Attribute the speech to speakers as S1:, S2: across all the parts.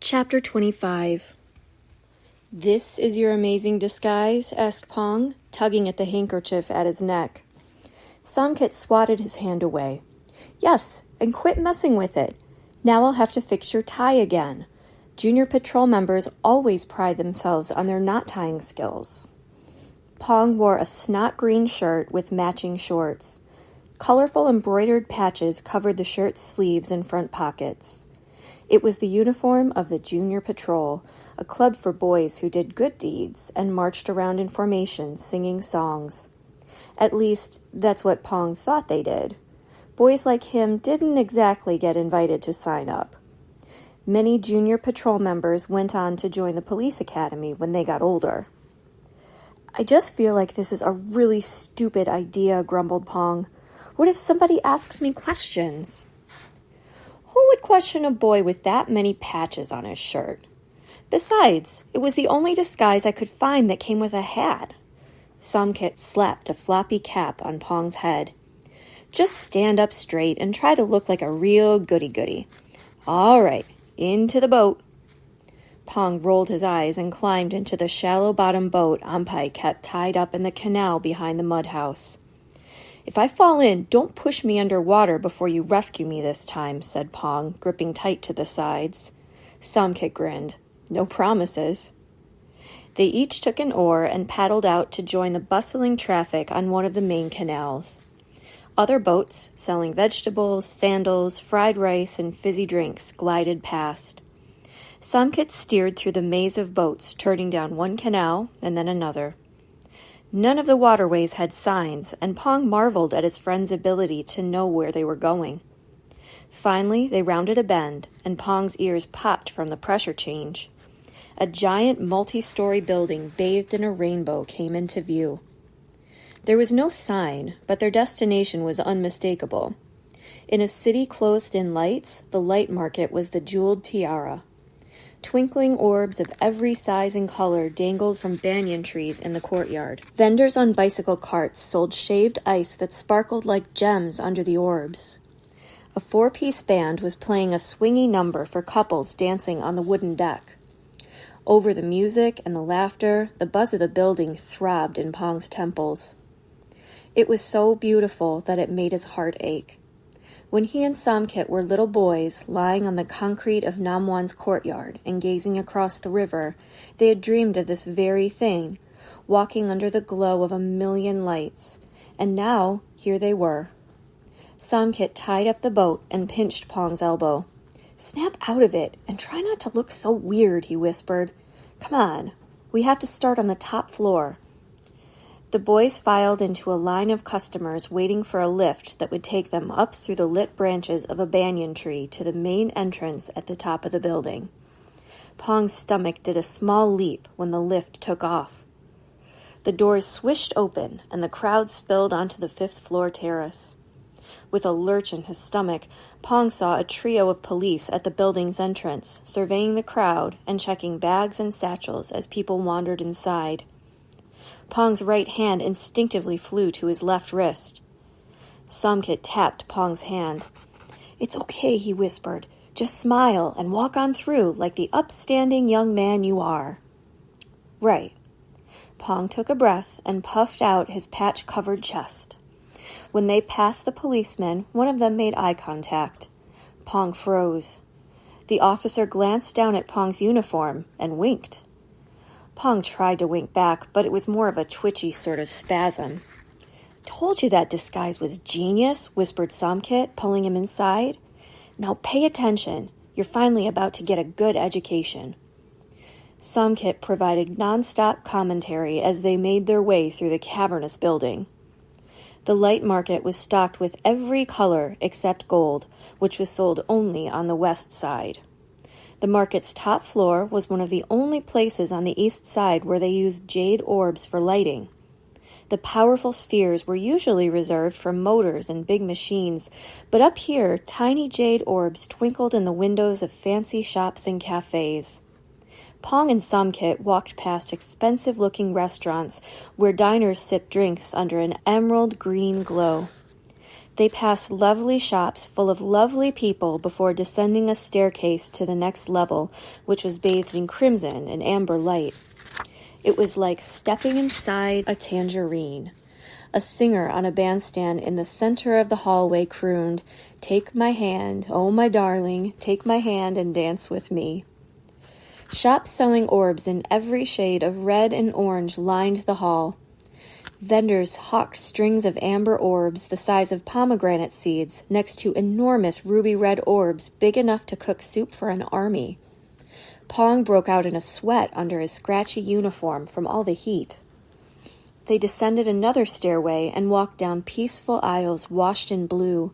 S1: Chapter 25. "This is your amazing disguise?" asked Pong, tugging at the handkerchief at his neck. Somkit swatted his hand away. "Yes, and quit messing with it. Now I'll have to fix your tie again. Junior patrol members always pride themselves on their knot-tying skills." Pong wore a snot-green shirt with matching shorts. Colorful embroidered patches covered the shirt's sleeves and front pockets. It was the uniform of the Junior Patrol, a club for boys who did good deeds and marched around in formation singing songs. At least, that's what Pong thought they did. Boys like him didn't exactly get invited to sign up. Many Junior Patrol members went on to join the police academy when they got older. "I just feel like this is a really stupid idea," grumbled Pong. "What if somebody asks me questions?" Who would question a boy with that many patches on his shirt? Besides, it was the only disguise I could find that came with a hat. Somkit slapped a floppy cap on Pong's head. "Just stand up straight and try to look like a real goody-goody. All right, into the boat." Pong rolled his eyes and climbed into the shallow-bottom boat Ampai kept tied up in the canal behind the mud house. "If I fall in, don't push me underwater before you rescue me this time," said Pong, gripping tight to the sides. Somkit grinned. "No promises." They each took an oar and paddled out to join the bustling traffic on one of the main canals. Other boats, selling vegetables, sandals, fried rice, and fizzy drinks, glided past. Somkit steered through the maze of boats, turning down one canal and then another. None of the waterways had signs, and Pong marveled at his friend's ability to know where they were going. Finally, they rounded a bend, and Pong's ears popped from the pressure change. A giant multi-story building bathed in a rainbow came into view. There was no sign, but their destination was unmistakable. In a city clothed in lights, the light market was the jeweled tiara. Twinkling orbs of every size and color dangled from banyan trees in the courtyard. Vendors on bicycle carts sold shaved ice that sparkled like gems under the orbs. A four-piece band was playing a swingy number for couples dancing on the wooden deck. Over the music and the laughter, the buzz of the building throbbed in Pong's temples. It was so beautiful that it made his heart ache. When he and Somkit were little boys, lying on the concrete of Namwan's courtyard and gazing across the river, they had dreamed of this very thing, walking under the glow of a million lights. And now, here they were. Somkit tied up the boat and pinched Pong's elbow. "Snap out of it, and try not to look so weird," he whispered. "Come on, we have to start on the top floor." The boys filed into a line of customers waiting for a lift that would take them up through the lit branches of a banyan tree to the main entrance at the top of the building. Pong's stomach did a small leap when the lift took off. The doors swished open, and the crowd spilled onto the fifth-floor terrace. With a lurch in his stomach, Pong saw a trio of police at the building's entrance, surveying the crowd and checking bags and satchels as people wandered inside. Pong's right hand instinctively flew to his left wrist. Somkit tapped Pong's hand. "It's okay," he whispered. "Just smile and walk on through like the upstanding young man you are." "Right." Pong took a breath and puffed out his patch-covered chest. When they passed the policeman, one of them made eye contact. Pong froze. The officer glanced down at Pong's uniform and winked. Pong tried to wink back, but it was more of a twitchy sort of spasm. "Told you that disguise was genius," whispered Somkit, pulling him inside. "Now pay attention. You're finally about to get a good education." Somkit provided non-stop commentary as they made their way through the cavernous building. The light market was stocked with every color except gold, which was sold only on the west side. The market's top floor was one of the only places on the east side where they used jade orbs for lighting. The powerful spheres were usually reserved for motors and big machines, but up here, tiny jade orbs twinkled in the windows of fancy shops and cafes. Pong and Somkit walked past expensive-looking restaurants where diners sipped drinks under an emerald green glow. They passed lovely shops full of lovely people before descending a staircase to the next level, which was bathed in crimson and amber light. It was like stepping inside a tangerine. A singer on a bandstand in the center of the hallway crooned, "Take my hand, oh my darling, take my hand and dance with me." Shops selling orbs in every shade of red and orange lined the hall. Vendors hawked strings of amber orbs the size of pomegranate seeds next to enormous ruby-red orbs big enough to cook soup for an army. Pong broke out in a sweat under his scratchy uniform from all the heat. They descended another stairway and walked down peaceful aisles washed in blue.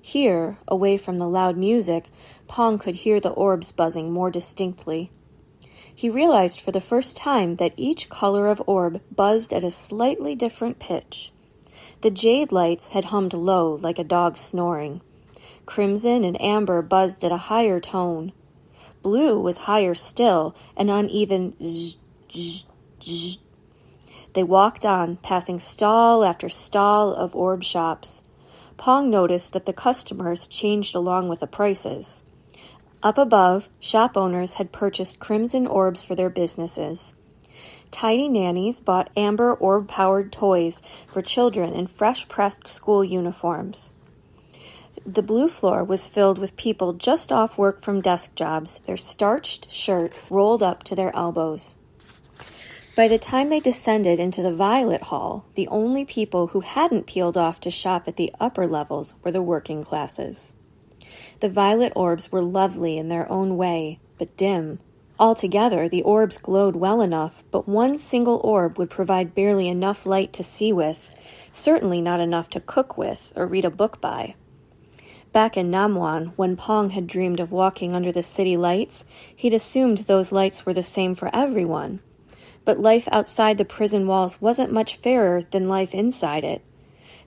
S1: Here, away from the loud music, Pong could hear the orbs buzzing more distinctly. He realized for the first time that each color of orb buzzed at a slightly different pitch. The jade lights had hummed low like a dog snoring. Crimson and amber buzzed at a higher tone. Blue was higher still, an uneven zzz, zzz, zzz. They walked on, passing stall after stall of orb shops. Pong noticed that the customers changed along with the prices. Up above, shop owners had purchased crimson orbs for their businesses. Tiny nannies bought amber orb-powered toys for children in fresh-pressed school uniforms. The blue floor was filled with people just off work from desk jobs, their starched shirts rolled up to their elbows. By the time they descended into the violet hall, the only people who hadn't peeled off to shop at the upper levels were the working classes. The violet orbs were lovely in their own way, but dim. Altogether, the orbs glowed well enough, but one single orb would provide barely enough light to see with, certainly not enough to cook with or read a book by. Back in Namwan, when Pong had dreamed of walking under the city lights, he'd assumed those lights were the same for everyone. But life outside the prison walls wasn't much fairer than life inside it.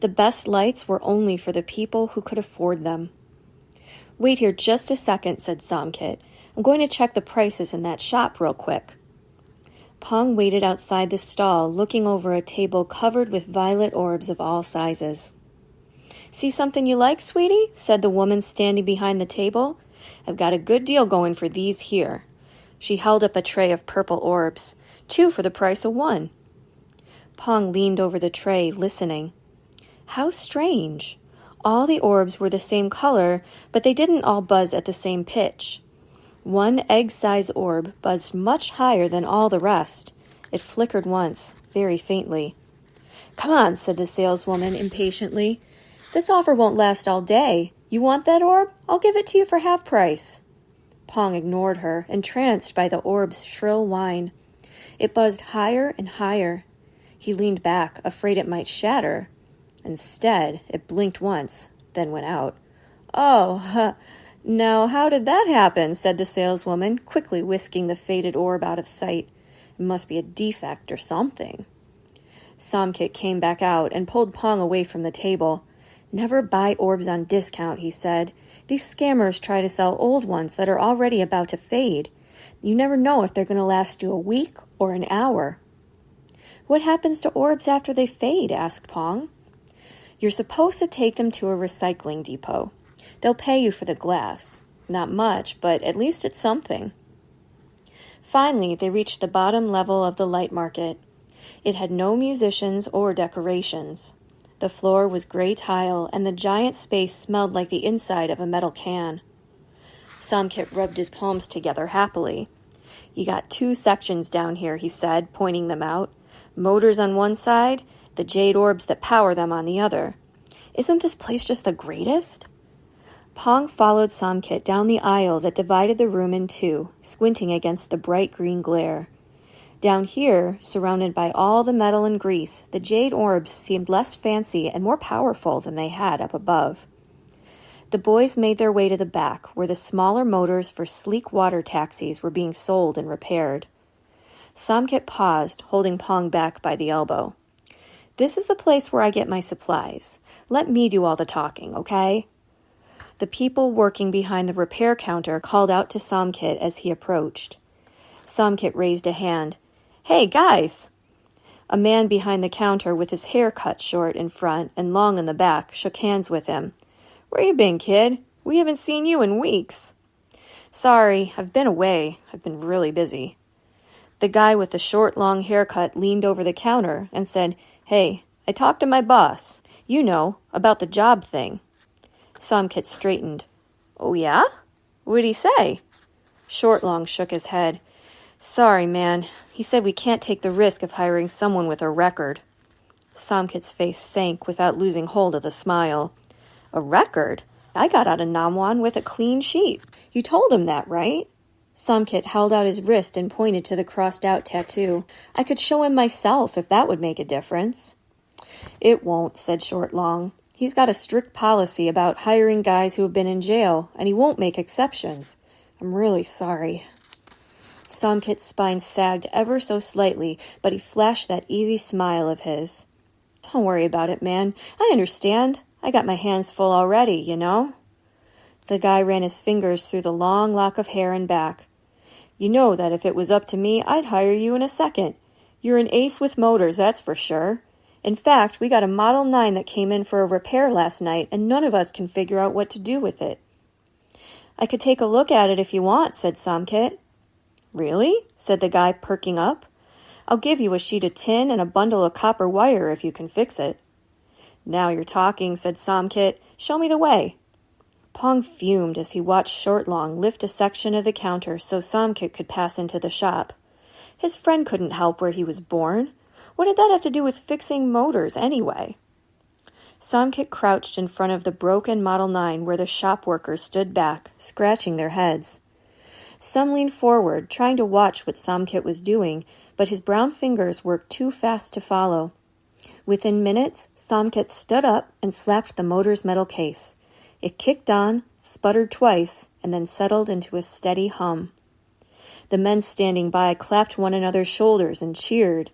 S1: The best lights were only for the people who could afford them. "Wait here just a second," said Somkit. "I'm going to check the prices in that shop real quick." Pong waited outside the stall, looking over a table covered with violet orbs of all sizes. "See something you like, sweetie?" said the woman standing behind the table. "I've got a good deal going for these here." She held up a tray of purple orbs. 2 for the price of 1. Pong leaned over the tray, listening. How strange. All the orbs were the same color, but they didn't all buzz at the same pitch. One egg-size orb buzzed much higher than all the rest. It flickered once, very faintly. "Come on," said the saleswoman impatiently. "This offer won't last all day. You want that orb? I'll give it to you for half price." Pong ignored her, entranced by the orb's shrill whine. It buzzed higher and higher. He leaned back, afraid it might shatter. Instead, it blinked once, then went out. "Oh, now how did that happen?" said the saleswoman, quickly whisking the faded orb out of sight. "It must be a defect or something." Somkit came back out and pulled Pong away from the table. "Never buy orbs on discount," he said. "These scammers try to sell old ones that are already about to fade. You never know if they're going to last you a week or an hour." "What happens to orbs after they fade?" asked Pong. "You're supposed to take them to a recycling depot. They'll pay you for the glass. Not much, but at least it's something." Finally, they reached the bottom level of the light market. It had no musicians or decorations. The floor was gray tile, and the giant space smelled like the inside of a metal can. Somkit rubbed his palms together happily. "You got 2 sections down here," he said, pointing them out. "Motors on one side, the jade orbs that power them on the other. Isn't this place just the greatest?" Pong followed Somkit down the aisle that divided the room in 2, squinting against the bright green glare. Down here, surrounded by all the metal and grease, the jade orbs seemed less fancy and more powerful than they had up above. The boys made their way to the back, where the smaller motors for sleek water taxis were being sold and repaired. Somkit paused, holding Pong back by the elbow. "This is the place where I get my supplies. Let me do all the talking, okay?" The people working behind the repair counter called out to Somkit as he approached. Somkit raised a hand. "Hey, guys!" A man behind the counter with his hair cut short in front and long in the back shook hands with him. "Where you been, kid? We haven't seen you in weeks." "Sorry, I've been away. I've been really busy." The guy with the short, long haircut leaned over the counter and said, "Hey, I talked to my boss. You know, about the job thing." Somkit straightened. "Oh, yeah? What'd he say?" Shortlong shook his head. "Sorry, man. He said we can't take the risk of hiring someone with a record." Somkit's face sank without losing hold of the smile. "A record? I got out of Namwan with a clean sheet. You told him that, right?" Somkit held out his wrist and pointed to the crossed-out tattoo. "I could show him myself if that would make a difference." "It won't," said Shortlong. "He's got a strict policy about hiring guys who have been in jail, and he won't make exceptions. I'm really sorry." Somkit's spine sagged ever so slightly, but he flashed that easy smile of his. "Don't worry about it, man. I understand. I got my hands full already, you know?" The guy ran his fingers through the long lock of hair and back. "You know that if it was up to me, I'd hire you in a second. You're an ace with motors, that's for sure. In fact, we got a Model 9 that came in for a repair last night, and none of us can figure out what to do with it." "I could take a look at it if you want," said Somkit. "Really?" said the guy, perking up. "I'll give you a sheet of tin and a bundle of copper wire if you can fix it." "Now you're talking," said Somkit. "Show me the way." Pong fumed as he watched Shortlong lift a section of the counter so Somkit could pass into the shop. His friend couldn't help where he was born. What did that have to do with fixing motors, anyway? Somkit crouched in front of the broken Model 9 where the shop workers stood back, scratching their heads. Some leaned forward, trying to watch what Somkit was doing, but his brown fingers worked too fast to follow. Within minutes, Somkit stood up and slapped the motor's metal case. It kicked on, sputtered twice, and then settled into a steady hum. The men standing by clapped one another's shoulders and cheered.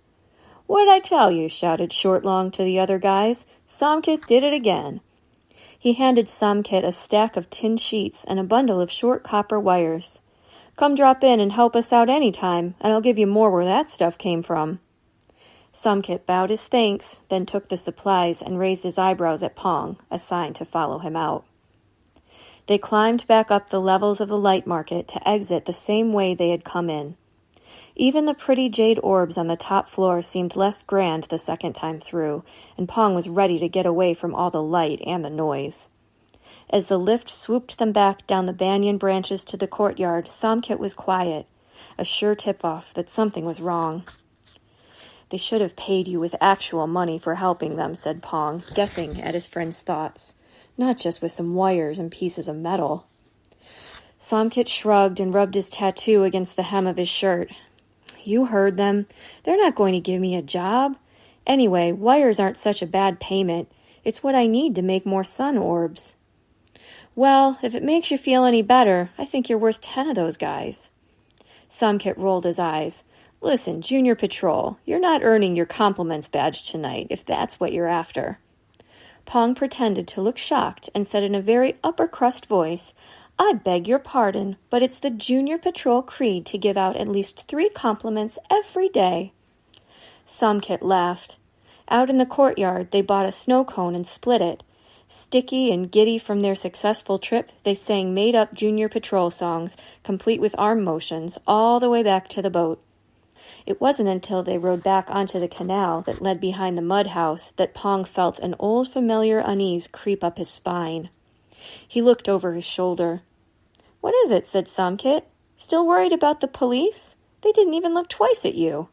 S1: "What'd I tell you?" shouted Shortlong to the other guys. "Somkit did it again." He handed Somkit a stack of tin sheets and a bundle of short copper wires. "Come drop in and help us out any time, and I'll give you more where that stuff came from." Somkit bowed his thanks, then took the supplies and raised his eyebrows at Pong, a sign to follow him out. They climbed back up the levels of the light market to exit the same way they had come in. Even the pretty jade orbs on the top floor seemed less grand the second time through, and Pong was ready to get away from all the light and the noise. As the lift swooped them back down the banyan branches to the courtyard, Somkit was quiet, a sure tip-off that something was wrong. "They should have paid you with actual money for helping them," said Pong, guessing at his friend's thoughts, "not just with some wires and pieces of metal." Somkit shrugged and rubbed his tattoo against the hem of his shirt. "You heard them. They're not going to give me a job. Anyway, wires aren't such a bad payment. It's what I need to make more sun orbs." "Well, if it makes you feel any better, I think you're worth 10 of those guys." Somkit rolled his eyes. "Listen, Junior Patrol, you're not earning your compliments badge tonight, if that's what you're after." Pong pretended to look shocked and said in a very upper-crust voice, "I beg your pardon, but it's the Junior Patrol creed to give out at least 3 compliments every day." Somkit laughed. Out in the courtyard, they bought a snow cone and split it. Sticky and giddy from their successful trip, they sang made-up Junior Patrol songs, complete with arm motions, all the way back to the boat. It wasn't until they rode back onto the canal that led behind the mud house that Pong felt an old familiar unease creep up his spine. He looked over his shoulder. "What is it?" said Somkit. "Still worried about the police? They didn't even look twice at you."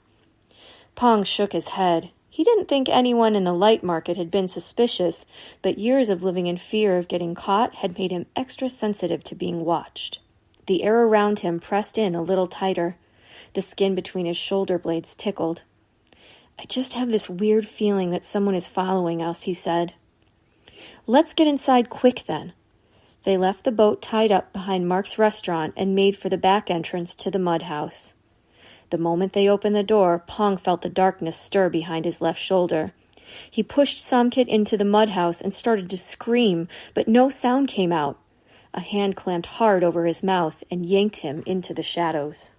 S1: Pong shook his head. He didn't think anyone in the light market had been suspicious, but years of living in fear of getting caught had made him extra sensitive to being watched. The air around him pressed in a little tighter. The skin between his shoulder blades tickled. "I just have this weird feeling that someone is following us," he said. "Let's get inside quick, then." They left the boat tied up behind Mark's restaurant and made for the back entrance to the mud house. The moment they opened the door, Pong felt the darkness stir behind his left shoulder. He pushed Somkit into the mud house and started to scream, but no sound came out. A hand clamped hard over his mouth and yanked him into the shadows.